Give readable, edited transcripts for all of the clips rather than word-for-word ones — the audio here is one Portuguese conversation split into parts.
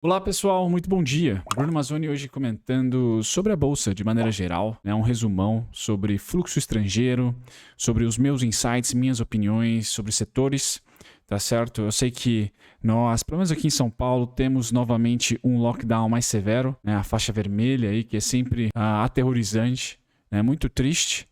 Olá pessoal, muito bom dia. Bruno Mazzoni hoje comentando sobre a Bolsa de maneira geral, um resumão sobre fluxo estrangeiro, sobre os meus insights, minhas opiniões sobre setores, tá certo? Eu sei que nós, pelo menos aqui em São Paulo, temos novamente um lockdown mais severo, a faixa vermelha aí, que é sempre aterrorizante, muito triste.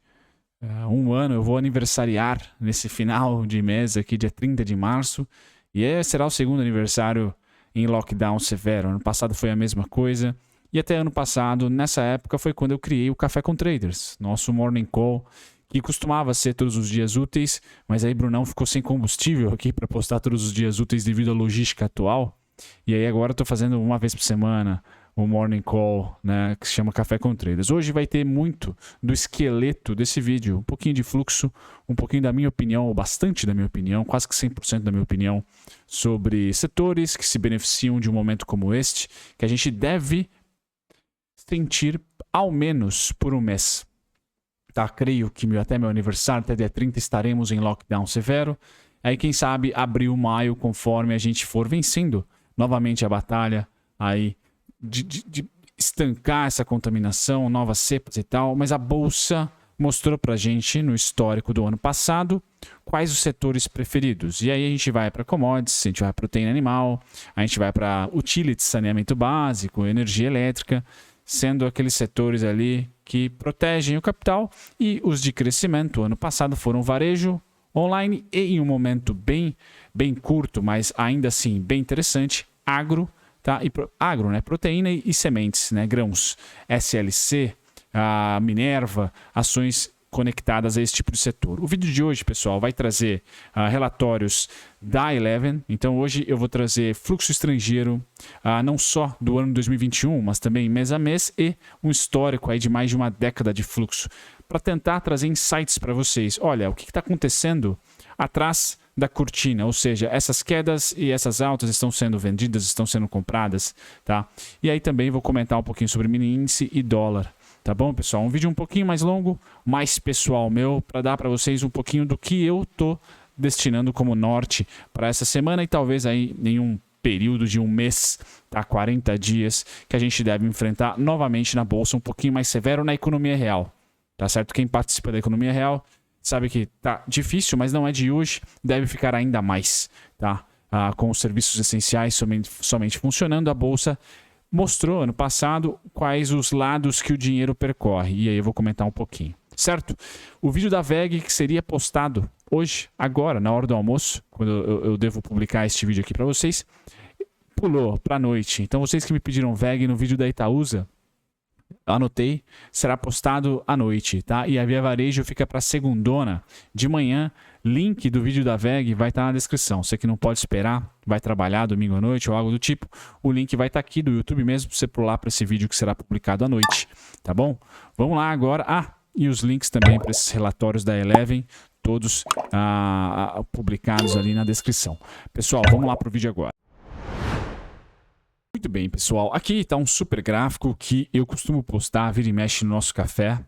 Um ano, eu vou aniversariar nesse final de mês aqui, dia 30 de março, e será o segundo aniversário em lockdown severo. Ano passado foi a mesma coisa. E até ano passado, nessa época, foi quando eu criei o Café com Traders, nosso morning call, que costumava ser todos os dias úteis, mas aí Brunão ficou sem combustível aqui para postar todos os dias úteis devido à logística atual. E aí agora eu estou fazendo uma vez por semana o morning call, que se chama Café com Traders. Hoje vai ter muito do esqueleto desse vídeo, um pouquinho de fluxo, um pouquinho da minha opinião, ou bastante da minha opinião, quase que 100% da minha opinião, sobre setores que se beneficiam de um momento como este, que a gente deve sentir ao menos por um mês. Tá? Creio que até meu aniversário, até dia 30, estaremos em lockdown severo. Aí quem sabe abril, maio, conforme a gente for vencendo novamente a batalha aí de estancar essa contaminação, novas cepas e tal, mas a Bolsa mostrou pra gente no histórico do ano passado quais os setores preferidos. E aí a gente vai para commodities, a gente vai para proteína animal, a gente vai para utilities, saneamento básico, energia elétrica, sendo aqueles setores ali que protegem o capital, e os de crescimento ano passado foram varejo, online e em um momento bem curto, mas ainda assim bem interessante, agro, tá? Agro, proteína e sementes, grãos, SLC, a Minerva, ações conectadas a esse tipo de setor. O vídeo de hoje, pessoal, vai trazer relatórios da Eleven. Então hoje eu vou trazer fluxo estrangeiro, não só do ano 2021, mas também mês a mês, e um histórico aí de mais de uma década de fluxo, para tentar trazer insights para vocês. Olha, o que está acontecendo atrás da cortina, ou seja, essas quedas e essas altas estão sendo vendidas, estão sendo compradas, tá? E aí também vou comentar um pouquinho sobre mini índice e dólar. Tá bom, pessoal? Um vídeo um pouquinho mais longo, mais pessoal meu, para dar para vocês um pouquinho do que eu tô destinando como norte para essa semana, e talvez aí em um período de um mês, tá? 40 dias, que a gente deve enfrentar novamente na bolsa, um pouquinho mais severo na economia real, tá certo? Quem participa da economia real sabe que tá difícil, mas não é de hoje, deve ficar ainda mais, tá? Com os serviços essenciais somente funcionando, a bolsa mostrou ano passado quais os lados que o dinheiro percorre, e aí eu vou comentar um pouquinho, certo? O vídeo da VEG, que seria postado hoje, agora, na hora do almoço, quando eu devo publicar este vídeo aqui para vocês, pulou para a noite. Então vocês que me pediram VEG no vídeo da Itaúsa, anotei, será postado à noite, tá? E a Via Varejo fica para segundona de manhã. Link do vídeo da VEG vai estar na descrição. Você que não pode esperar, vai trabalhar domingo à noite ou algo do tipo, o link vai estar aqui do YouTube mesmo, para você pular para esse vídeo que será publicado à noite, tá bom? Vamos lá agora. E os links também para esses relatórios da Eleven, todos publicados ali na descrição. Pessoal, vamos lá para o vídeo agora. Muito bem, pessoal. Aqui está um super gráfico que eu costumo postar, vira e mexe no nosso café,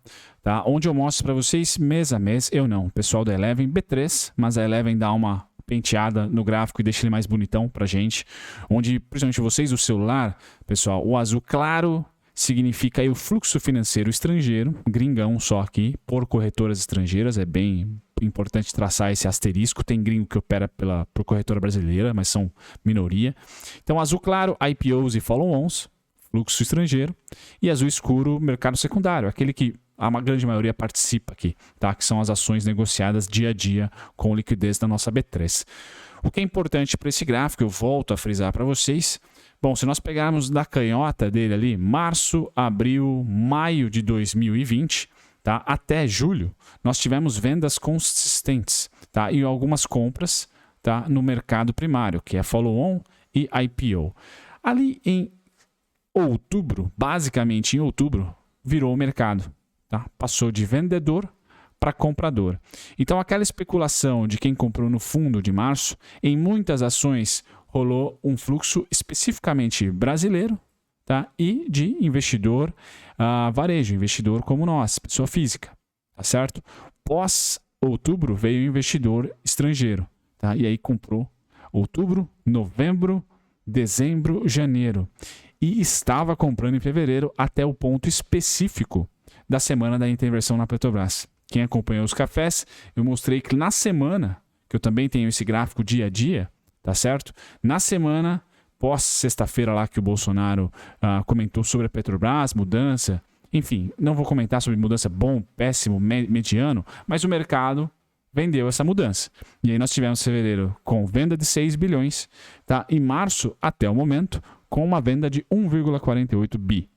tá? Onde eu mostro para vocês mês a mês, eu não, o pessoal da Eleven, B3, mas a Eleven dá uma penteada no gráfico e deixa ele mais bonitão pra gente, onde, principalmente vocês do celular, pessoal, o azul claro significa aí o fluxo financeiro estrangeiro, gringão só aqui, por corretoras estrangeiras, é bem importante traçar esse asterisco. Tem gringo que opera por corretora brasileira, mas são minoria. Então, azul claro, IPOs e follow-ons, fluxo estrangeiro, e azul escuro, mercado secundário, aquele que a grande maioria participa aqui, tá? Que são as ações negociadas dia a dia com liquidez da nossa B3. O que é importante para esse gráfico, eu volto a frisar para vocês. Bom, se nós pegarmos da canhota dele ali, março, abril, maio de 2020, tá? Até julho, nós tivemos vendas consistentes, tá? E algumas compras, tá? No mercado primário, que é follow-on e IPO. Ali em outubro, basicamente em outubro, virou o mercado, tá? Passou de vendedor para comprador. Então, aquela especulação de quem comprou no fundo de março, em muitas ações rolou um fluxo especificamente brasileiro, tá? E de investidor varejo, investidor como nós, pessoa física, tá certo? Pós outubro veio o investidor estrangeiro, tá? E aí comprou outubro, novembro, dezembro, janeiro. E estava comprando em fevereiro até o ponto específico da semana da intervenção na Petrobras. Quem acompanhou os cafés, eu mostrei que na semana, que eu também tenho esse gráfico dia a dia, tá certo? Na semana, pós sexta-feira lá que o Bolsonaro comentou sobre a Petrobras, mudança, enfim, não vou comentar sobre mudança bom, péssimo, mediano, mas o mercado vendeu essa mudança. E aí nós tivemos fevereiro com venda de 6 bilhões, tá? E março, até o momento, com uma venda de 1,48 bi.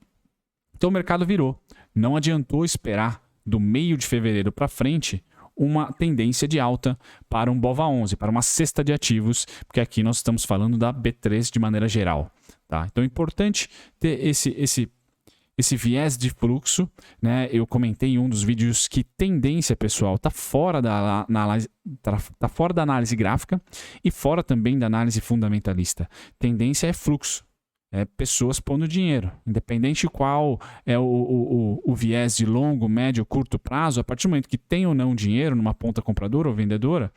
Então o mercado virou. Não adiantou esperar do meio de fevereiro para frente uma tendência de alta para um BOVA11, para uma cesta de ativos, porque aqui nós estamos falando da B3 de maneira geral. Tá? Então é importante ter esse viés de fluxo, né? Eu comentei em um dos vídeos que tendência, pessoal, está fora da análise gráfica e fora também da análise fundamentalista. Tendência é fluxo. Pessoas pondo dinheiro, independente qual é o viés de longo, médio, curto prazo, a partir do momento que tem ou não dinheiro numa ponta compradora ou vendedora,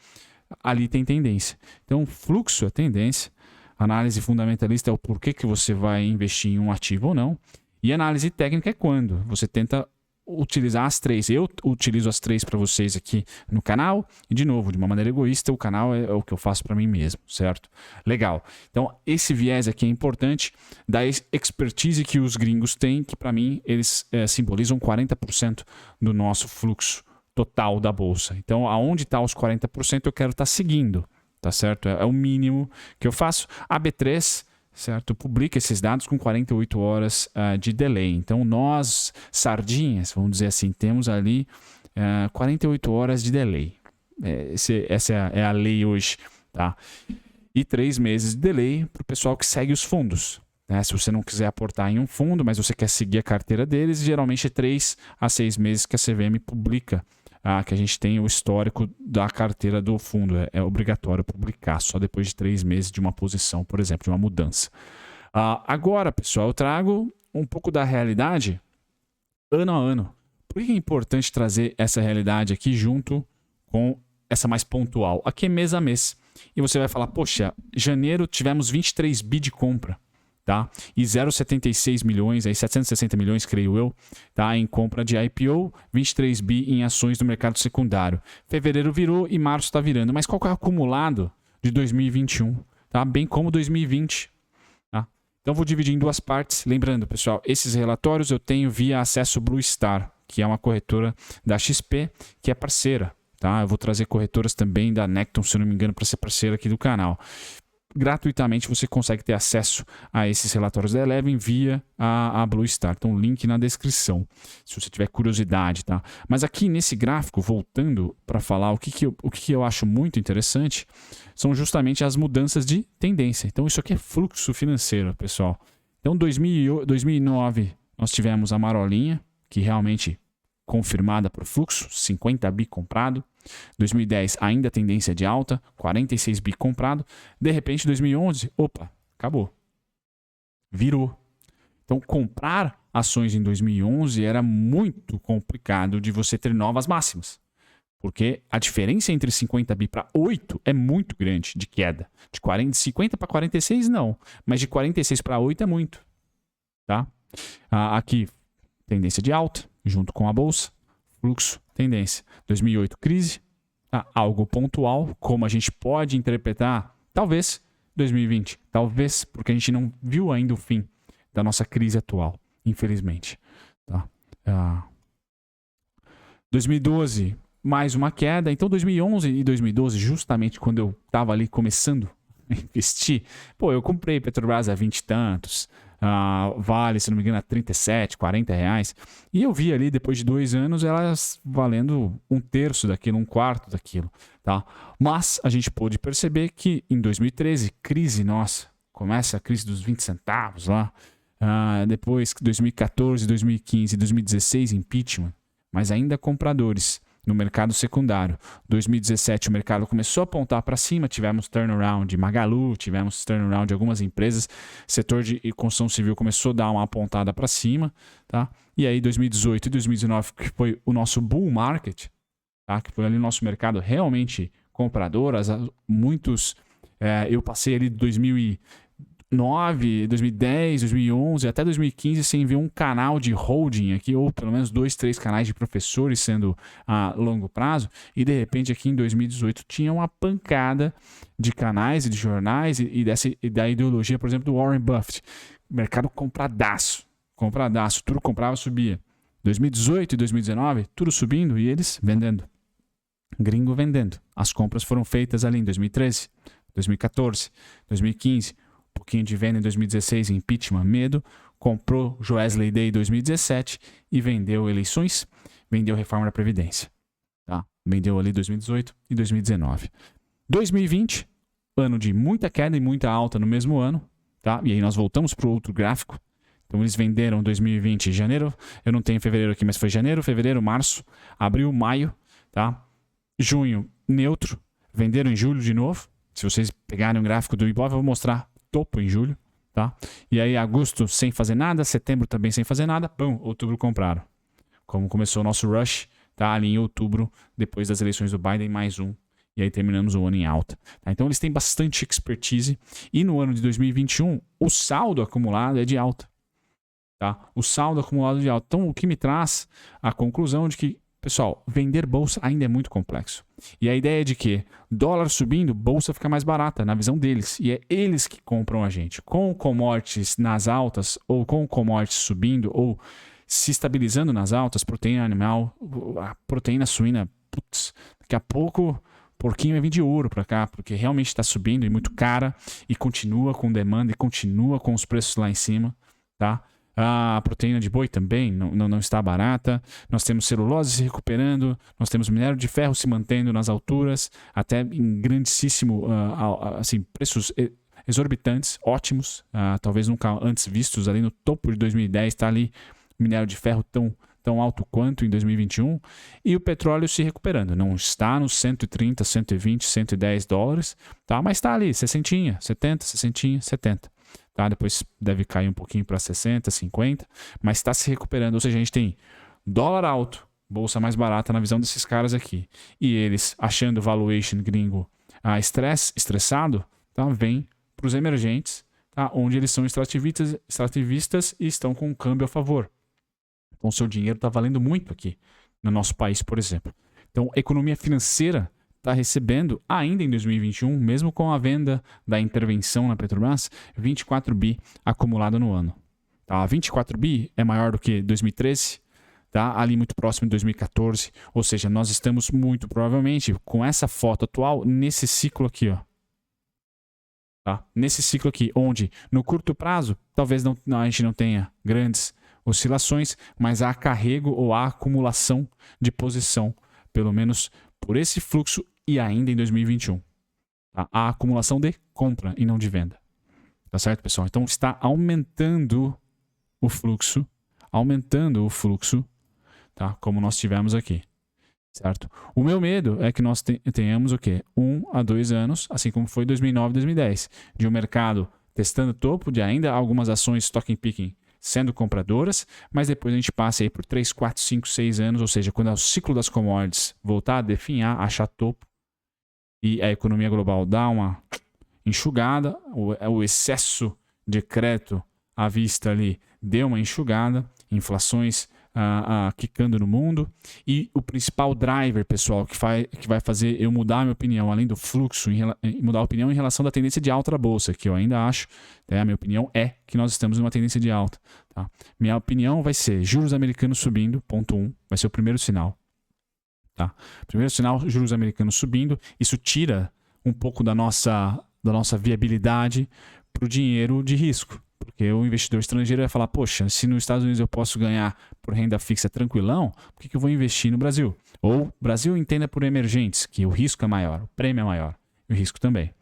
ali tem tendência. Então, fluxo é tendência, análise fundamentalista é o porquê que você vai investir em um ativo ou não, e análise técnica é quando você tenta utilizar as três. Eu utilizo as três para vocês aqui no canal e, de novo, de uma maneira egoísta, o canal é o que eu faço para mim mesmo, certo? Legal. Então, esse viés aqui é importante da expertise que os gringos têm, que para mim eles simbolizam 40% do nosso fluxo total da bolsa. Então, aonde está os 40% eu quero estar seguindo, tá certo? É o mínimo que eu faço. A B3, certo? Publica esses dados com 48 horas de delay. Então, nós, sardinhas, vamos dizer assim, temos ali 48 horas de delay. Essa é a lei hoje. Tá? E 3 meses de delay para o pessoal que segue os fundos. Né? Se você não quiser aportar em um fundo, mas você quer seguir a carteira deles, geralmente é 3 a 6 meses que a CVM publica, que a gente tem o histórico da carteira do fundo. É obrigatório publicar só depois de 3 meses de uma posição, por exemplo, de uma mudança. Agora, pessoal, eu trago um pouco da realidade ano a ano. Por que é importante trazer essa realidade aqui junto com essa mais pontual? Aqui é mês a mês. E você vai falar, poxa, janeiro tivemos 23 bi de compra. Tá? E 0,76 milhões, aí 760 milhões, creio eu, tá? Em compra de IPO, 23 bi em ações do mercado secundário. Fevereiro virou e março está virando. Mas qual que é o acumulado de 2021? Tá? Bem como 2020. Tá? Então vou dividir em 2 partes. Lembrando, pessoal, esses relatórios eu tenho via acesso Blue Star, que é uma corretora da XP, que é parceira. Tá? Eu vou trazer corretoras também da Necton, se eu não me engano, para ser parceira aqui do canal. Gratuitamente você consegue ter acesso a esses relatórios da Eleven via a Blue Star. Então, link na descrição, se você tiver curiosidade. Tá? Mas aqui nesse gráfico, voltando para falar o que eu acho muito interessante, são justamente as mudanças de tendência. Então, isso aqui é fluxo financeiro, pessoal. Então, 2009, nós tivemos a marolinha, que realmente confirmada por fluxo, 50 bi comprado. 2010, ainda tendência de alta, 46 bi comprado. De repente, 2011, opa, acabou. Virou. Então, comprar ações em 2011 era muito complicado de você ter novas máximas. Porque a diferença entre 50 bi para 8 é muito grande de queda. De 50 para 46, não. Mas de 46 para 8 é muito. Tá? Aqui, tendência de alta, junto com a bolsa. Fluxo, tendência. 2008, crise. Algo pontual, como a gente pode interpretar, talvez 2020. Talvez, porque a gente não viu ainda o fim da nossa crise atual, infelizmente. Tá? 2012, mais uma queda. Então, 2011 e 2012, justamente quando eu estava ali começando a investir, eu comprei Petrobras a 20 e tantos. Vale, se não me engano, a 37, 40 reais. E eu vi ali, depois de 2 anos, elas valendo 1/3 daquilo, 1/4 daquilo. Tá? Mas a gente pôde perceber que em 2013, crise nossa, começa a crise dos 20 centavos lá. Depois, 2014, 2015, 2016, impeachment. Mas ainda compradores no mercado secundário. 2017 o mercado começou a apontar para cima, tivemos turnaround de Magalu, tivemos turnaround de algumas empresas, setor de construção civil começou a dar uma apontada para cima, tá? E aí 2018 e 2019, que foi o nosso bull market, tá? Que foi ali o nosso mercado realmente comprador, muitos, eu passei ali de 2009, 2010, 2011, até 2015, você viu um canal de holding aqui, ou pelo menos 2, 3 canais de professores sendo a longo prazo, e de repente aqui em 2018 tinha uma pancada de canais e de jornais e da ideologia, por exemplo, do Warren Buffett. Mercado compradaço, tudo comprava, subia. 2018 e 2019, tudo subindo e eles vendendo. Gringo vendendo. As compras foram feitas ali em 2013, 2014, 2015, um pouquinho de venda em 2016, impeachment, medo, comprou Joesley Day em 2017 e vendeu eleições, vendeu reforma da Previdência. Tá? Vendeu ali 2018 e 2019. 2020, ano de muita queda e muita alta no mesmo ano, tá? E aí nós voltamos para o outro gráfico. Então eles venderam 2020 em janeiro, eu não tenho fevereiro aqui, mas foi janeiro, fevereiro, março, abril, maio, tá? Junho, neutro, venderam em julho de novo. Se vocês pegarem um gráfico do Ibov, eu vou mostrar topo em julho, tá? E aí agosto sem fazer nada, setembro também sem fazer nada, pum, outubro compraram. Como começou o nosso rush, tá? Ali em outubro, depois das eleições do Biden, mais um. E aí terminamos o ano em alta. Tá? Então eles têm bastante expertise. E no ano de 2021, o saldo acumulado é de alta. Tá? O saldo acumulado de alta. Então o que me traz a conclusão de que, pessoal, vender bolsa ainda é muito complexo. E a ideia é de que dólar subindo, bolsa fica mais barata, na visão deles. E é eles que compram a gente. Com commodities nas altas, ou com commodities subindo, ou se estabilizando nas altas, proteína animal, a proteína suína, putz, daqui a pouco porquinho vai vir de ouro para cá, porque realmente está subindo e muito cara, e continua com demanda, e continua com os preços lá em cima, tá? A proteína de boi também não está barata. Nós temos celulose se recuperando. Nós temos minério de ferro se mantendo nas alturas, até em grandíssimo, assim, preços exorbitantes, ótimos, talvez nunca antes vistos. Ali no topo de 2010 está ali o minério de ferro tão alto quanto em 2021. E o petróleo se recuperando. Não está nos 130, 120, 110 dólares, tá? Mas está ali, 60, 70, 60, 70. Tá? Depois deve cair um pouquinho para 60, 50, mas está se recuperando. Ou seja, a gente tem dólar alto, bolsa mais barata na visão desses caras aqui. E eles, achando valuation gringo estressado, tá? Vem para os emergentes, tá? Onde eles são extrativistas e estão com um câmbio a favor. Então, o seu dinheiro está valendo muito aqui no nosso país, por exemplo. Então, a economia financeira está recebendo, ainda em 2021, mesmo com a venda da intervenção na Petrobras, 24 bi acumulado no ano. Tá? 24 bi é maior do que 2013, tá? Ali muito próximo de 2014. Ou seja, nós estamos muito provavelmente com essa foto atual nesse ciclo aqui, ó. Tá? Nesse ciclo aqui, onde no curto prazo, talvez a gente não tenha grandes oscilações, mas há carrego ou há acumulação de posição, pelo menos por esse fluxo e ainda em 2021. Tá? A acumulação de compra e não de venda. Tá certo, pessoal? Então está aumentando o fluxo, tá? Como nós tivemos aqui. Certo? O meu medo é que nós tenhamos o quê? 1 a 2 anos, assim como foi 2009 e 2010, de um mercado testando topo, de ainda algumas ações stocking picking sendo compradoras, mas depois a gente passa aí por 3, 4, 5, 6 anos, ou seja, quando o ciclo das commodities voltar a definhar, achar topo, e a economia global dá uma enxugada, o excesso de crédito à vista ali deu uma enxugada, inflações quicando no mundo, e o principal driver, pessoal, que vai fazer eu mudar a minha opinião, além do fluxo, mudar a opinião em relação da tendência de alta da bolsa, que eu ainda acho, a minha opinião é que nós estamos numa tendência de alta. Tá? Minha opinião vai ser juros americanos subindo, ponto 1, vai ser o primeiro sinal. Tá? Primeiro sinal, juros americanos subindo, isso tira um pouco da nossa viabilidade para o dinheiro de risco. Porque o investidor estrangeiro vai falar, poxa, se nos Estados Unidos eu posso ganhar por renda fixa tranquilão, por que eu vou investir no Brasil? Ou Brasil entenda por emergentes, que o risco é maior, o prêmio é maior, e o risco também.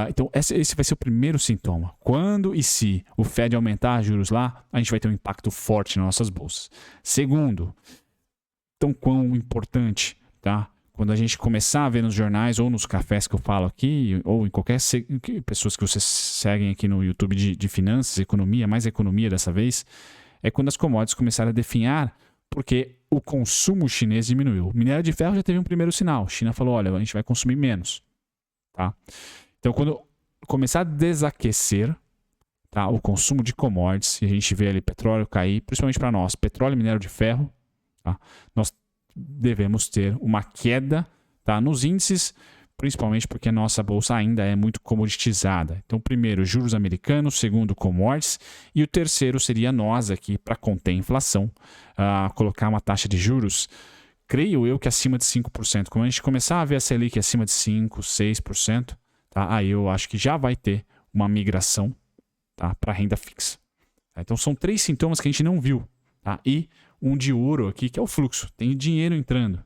Então, esse vai ser o primeiro sintoma. Quando e se o Fed aumentar juros lá, a gente vai ter um impacto forte nas nossas bolsas. Segundo, tão quão importante, tá? Quando a gente começar a ver nos jornais ou nos cafés que eu falo aqui, ou em qualquer pessoas que vocês seguem aqui no YouTube de finanças, economia, mais economia dessa vez, é quando as commodities começaram a definhar, porque o consumo chinês diminuiu. O minério de ferro já teve um primeiro sinal. A China falou, olha, a gente vai consumir menos. Tá? Então, quando começar a desaquecer, tá? O consumo de commodities, e a gente vê ali petróleo cair, principalmente para nós, petróleo e minério de ferro, tá? Nós devemos ter uma queda, tá? Nos índices, principalmente porque a nossa bolsa ainda é muito comoditizada. Então, primeiro, juros americanos, segundo, commodities, e o terceiro seria nós aqui, para conter a inflação, colocar uma taxa de juros, creio eu que acima de 5%. Quando a gente começar a ver a Selic acima de 5%, 6%, tá? Aí eu acho que já vai ter uma migração, tá? Para renda fixa. Tá? Então, são 3 sintomas que a gente não viu. Tá? E um de ouro aqui, que é o fluxo. Tem dinheiro entrando.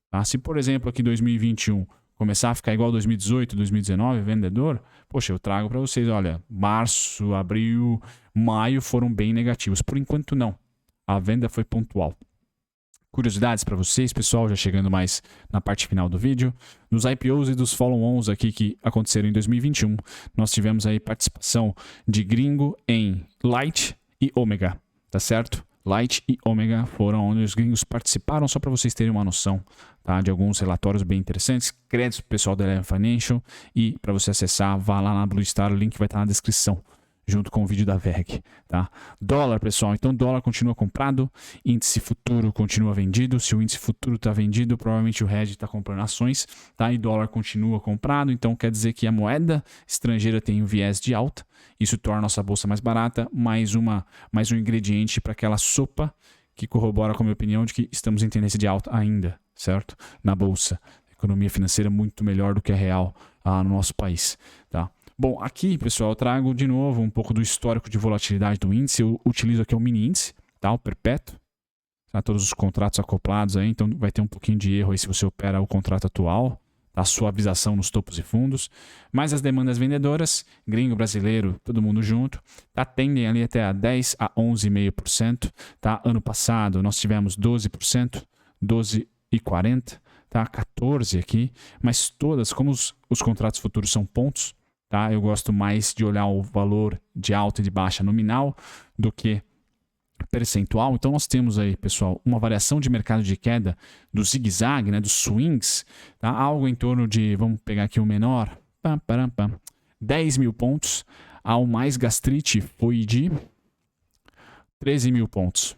Tá? Se, por exemplo, aqui 2021 começar a ficar igual 2018, 2019, vendedor, poxa, eu trago para vocês, olha, março, abril, maio foram bem negativos. Por enquanto, não. A venda foi pontual. Curiosidades para vocês, pessoal, já chegando mais na parte final do vídeo. Nos IPOs e dos follow-ons aqui que aconteceram em 2021, nós tivemos aí participação de gringo em Light e Ômega, tá certo? Light e Ômega foram onde os gringos participaram, só para vocês terem uma noção, tá, de alguns relatórios bem interessantes. Créditos para o pessoal da Eleven Financial, e para você acessar, vá lá na Blue Star, o link vai estar na descrição, junto com o vídeo da VEG. Tá? Dólar, pessoal, então dólar continua comprado, índice futuro continua vendido. Se o índice futuro está vendido, provavelmente o hedge está comprando ações, tá? E dólar continua comprado, então quer dizer que a moeda estrangeira tem um viés de alta. Isso torna a nossa bolsa mais barata, mais um ingrediente para aquela sopa que corrobora com a minha opinião de que estamos em tendência de alta ainda, certo? Na bolsa. Economia financeira muito melhor do que a real no nosso país, tá? Bom, aqui, pessoal, eu trago de novo um pouco do histórico de volatilidade do índice. Eu utilizo aqui o mini índice, tá? O perpétuo. Tá? Todos os contratos acoplados aí, então vai ter um pouquinho de erro aí se você opera o contrato atual. A suavização nos topos e fundos, mas as demandas vendedoras, gringo, brasileiro, todo mundo junto, tá, tendem ali até a 10 a 11,5%, tá? Ano passado nós tivemos 12%, 12,40%, tá? 14 aqui, mas todas, como os contratos futuros são pontos, tá? Eu gosto mais de olhar o valor de alta e de baixa nominal do que percentual. Então nós temos aí, pessoal, uma variação de mercado de queda do zigue-zague, né, dos swings, tá? Algo em torno de, vamos pegar aqui o menor, 10 mil pontos, ao mais gastrite foi de 13 mil pontos,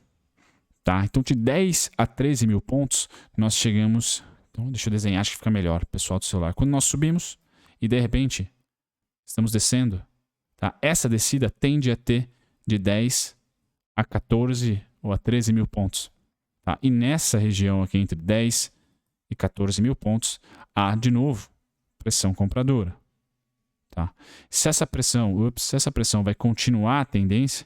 tá? Então de 10 a 13 mil pontos nós chegamos, então deixa eu desenhar, acho que fica melhor, pessoal do celular, quando nós subimos e de repente estamos descendo, tá? Essa descida tende a ter de 10 a 14 ou a 13 mil pontos. Tá? E nessa região aqui entre 10 e 14 mil pontos, há de novo pressão compradora. Tá? Se essa pressão vai continuar a tendência,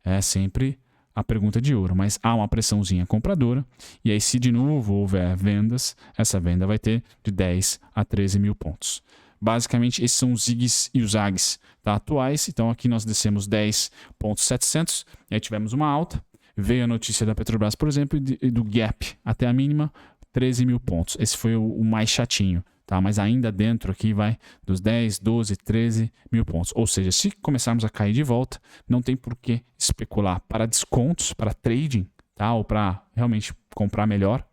é sempre a pergunta de ouro. Mas há uma pressãozinha compradora, e aí se de novo houver vendas, essa venda vai ter de 10 a 13 mil pontos. Basicamente, esses são os zigs e os zags, tá, atuais. Então, aqui nós descemos 10,700, e aí tivemos uma alta. Veio a notícia da Petrobras, por exemplo, e do gap até a mínima, 13 mil pontos. Esse foi o mais chatinho, tá? Mas ainda dentro aqui vai dos 10, 12, 13 mil pontos. Ou seja, se começarmos a cair de volta, não tem por que especular para descontos, para trading, tá? Ou para realmente comprar melhor.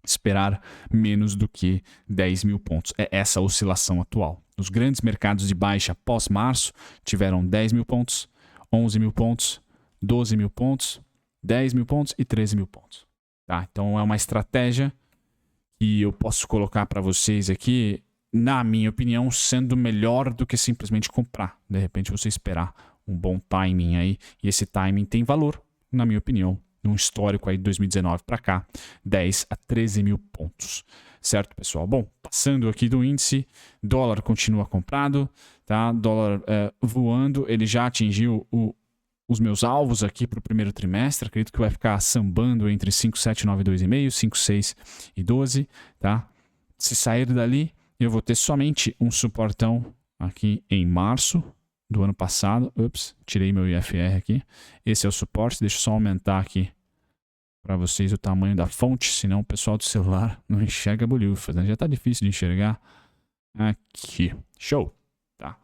Esperar menos do que 10 mil pontos. É essa a oscilação atual. Os grandes mercados de baixa pós-março tiveram 10 mil pontos, 11 mil pontos, 12 mil pontos, 10 mil pontos e 13 mil pontos. Tá? Então é uma estratégia que eu posso colocar para vocês aqui, na minha opinião, sendo melhor do que simplesmente comprar. De repente você esperar um bom timing aí, e esse timing tem valor, na minha opinião. Num histórico aí de 2019 para cá, 10 a 13 mil pontos. Certo, pessoal? Bom, passando aqui do índice, dólar continua comprado, tá? Dólar voando, ele já atingiu os meus alvos aqui para o primeiro trimestre. Acredito que vai ficar sambando entre 5,792,5, 5,6 e 12, tá? Se sair dali, eu vou ter somente um suportão aqui em março do ano passado. Ups, tirei meu IFR aqui. Esse é o suporte. Deixa eu só aumentar aqui para vocês o tamanho da fonte, senão o pessoal do celular não enxerga bolhufas, né? Já está difícil de enxergar. Aqui. Show. Tá.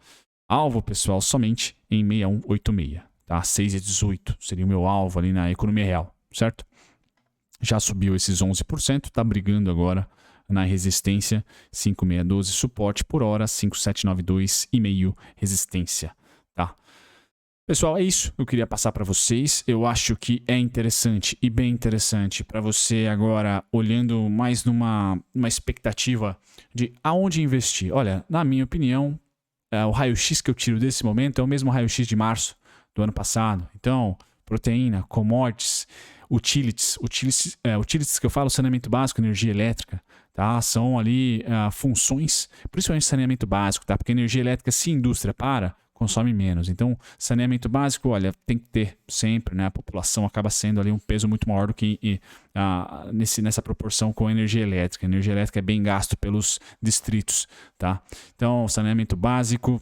Alvo, pessoal, somente em 6186. Tá? 6,18 seria o meu alvo ali na economia real, certo? Já subiu esses 11%, está brigando agora na resistência 5,612 suporte por hora, 5,792,5 resistência, tá? Pessoal, é isso que eu queria passar para vocês. Eu acho que é interessante e bem interessante para você agora olhando mais numa expectativa de aonde investir. Olha, na minha opinião, o raio-x que eu tiro desse momento é o mesmo raio-x de março do ano passado. Então, proteína, commodities, utilities que eu falo, saneamento básico, energia elétrica, tá? São ali funções, principalmente saneamento básico, tá? Porque energia elétrica, se a indústria para, consome menos. Então, saneamento básico, olha, tem que ter sempre, né? A população acaba sendo ali um peso muito maior do que nessa proporção com a energia elétrica. A energia elétrica é bem gasto pelos distritos, tá? Então, saneamento básico,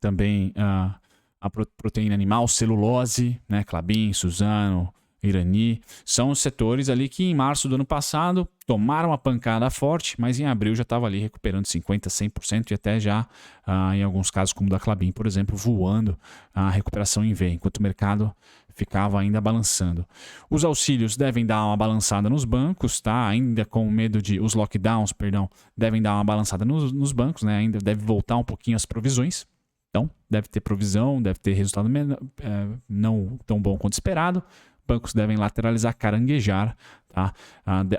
também a proteína animal, celulose, né? Klabin, Suzano, Irani, são os setores ali que em março do ano passado tomaram uma pancada forte, mas em abril já estava ali recuperando 50%, 100% e até já, em alguns casos como o da Klabin, por exemplo, voando a recuperação em V, enquanto o mercado ficava ainda balançando. Os auxílios devem dar uma balançada nos bancos, tá? Ainda com medo de... Os lockdowns, perdão, devem dar uma balançada nos bancos, né? Ainda deve voltar um pouquinho as provisões. Então, deve ter provisão, deve ter resultado não tão bom quanto esperado. Bancos devem lateralizar, caranguejar, tá?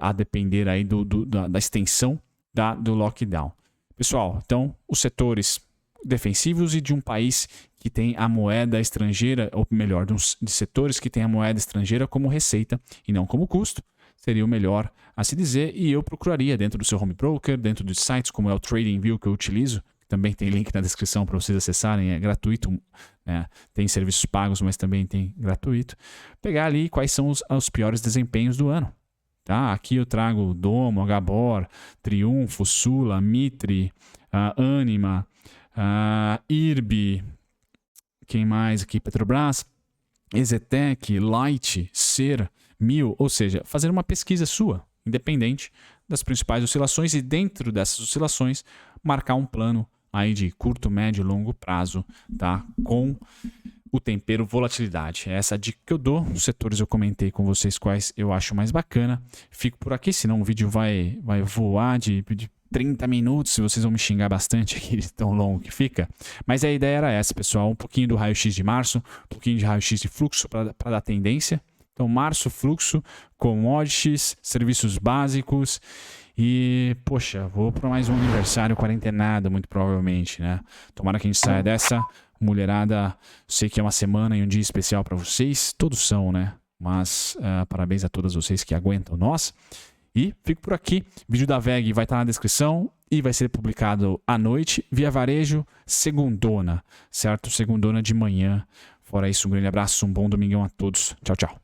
A depender aí da extensão do lockdown. Pessoal, então, os setores defensivos e de um país que tem a moeda estrangeira, ou melhor, de setores que tem a moeda estrangeira como receita e não como custo, seria o melhor a se dizer, e eu procuraria dentro do seu home broker, dentro de sites como é o TradingView que eu utilizo, também tem link na descrição para vocês acessarem, é gratuito, né? Tem serviços pagos, mas também tem gratuito. Pegar ali quais são os piores desempenhos do ano. Tá? Aqui eu trago Domo, Gabor, Triunfo, Sula, Mitre, Anima, IRB, quem mais aqui? Petrobras, Ezetec, Light, Ser, Mil, ou seja, fazer uma pesquisa sua, independente das principais oscilações e dentro dessas oscilações marcar um plano aí de curto, médio e longo prazo, tá? Com o tempero volatilidade. É essa a dica que eu dou. Os setores eu comentei com vocês quais eu acho mais bacana. Fico por aqui, senão o vídeo vai voar de 30 minutos, se vocês vão me xingar bastante aqui de tão longo que fica. Mas a ideia era essa, pessoal. Um pouquinho do raio-x de março, um pouquinho de raio-x de fluxo para dar tendência. Então, março, fluxo, commodities, serviços básicos. E, poxa, vou para mais um aniversário quarentenado, muito provavelmente, né? Tomara que a gente saia dessa. Mulherada, sei que é uma semana e um dia especial para vocês. Todos são, né? Mas parabéns a todas vocês que aguentam nós. E fico por aqui. O vídeo da VEG vai estar na descrição e vai ser publicado à noite, via varejo, segundona, certo? Segundona de manhã. Fora isso, um grande abraço, um bom domingão a todos. Tchau, tchau.